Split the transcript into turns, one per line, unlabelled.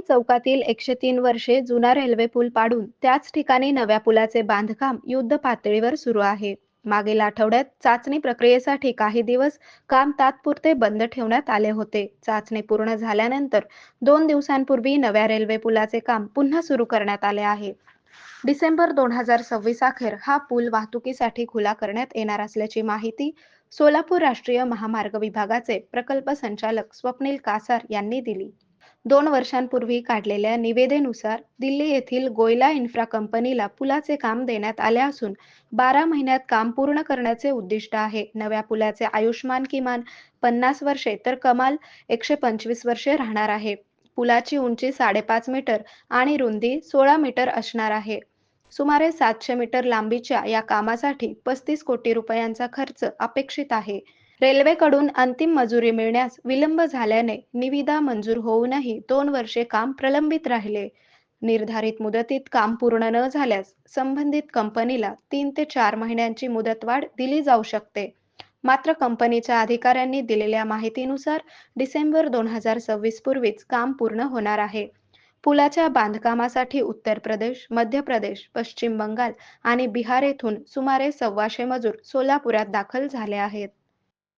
चौकातील 103 वर्षे जुना रेल्वे पूल पाडून त्याच ठिकाणी नव्या पुलाचे बांधकाम युद्ध पातळीवर सुरू आहे. मागील आठवड्यात चाचणी प्रक्रियेसाठी काही दिवस काम तात्पुरते बंद ठेवण्यात आले होते. चाचणी पूर्ण झाल्यानंतर 2 दिवसांपूर्वी नव्या रेल्वे पुलाचे काम पुन्हा सुरू करण्यात आले आहे. डिसेंबर 2026 अखेर हा पूल वाहतुकीसाठी खुला करण्यात येणार असल्याची माहिती सोलापूर राष्ट्रीय महामार्ग विभागाचे प्रकल्प संचालक स्वप्नील कासार यांनी दिली. 2 वर्षांपूर्वी काढलेल्या निवेदनुसार दिल्ली येथील गोयला इन्फ्रा कंपनीला पुलाचे काम देण्यात आले असून 12 महिन्यात काम पूर्ण करण्याचे उद्दिष्ट आहे. नव्या पुलाचे आयुष्मान किमान 50 वर्षे तर कमाल 125 वर्षे राहणार आहे. पुलाची उंची 5.5 मीटर आणि रुंदी 16 मीटर असणार आहे. सुमारे 700 मीटर लांबीच्या या कामासाठी 35 कोटी रुपयांचा खर्च अपेक्षित आहे. रेल्वेकडून अंतिम मंजुरी मिळण्यास विलंब झाल्याने निविदा मंजूर होऊनही 2 वर्षे काम प्रलंबित राहिले. निर्धारित मुदतीत काम पूर्ण न झाल्यास संबंधित कंपनीला 3 ते 4 महिन्यांची मुदतवाढ दिली जाऊ शकते. मात्र कंपनीच्या अधिकाऱ्यांनी दिलेल्या माहितीनुसार डिसेंबर 2026 पूर्वीच काम पूर्ण होणार आहे. पुलाच्या बांधकामासाठी उत्तर प्रदेश, मध्य प्रदेश, पश्चिम बंगाल आणि बिहार येथून सुमारे 125 मजूर सोलापुरात दाखल झाले आहेत.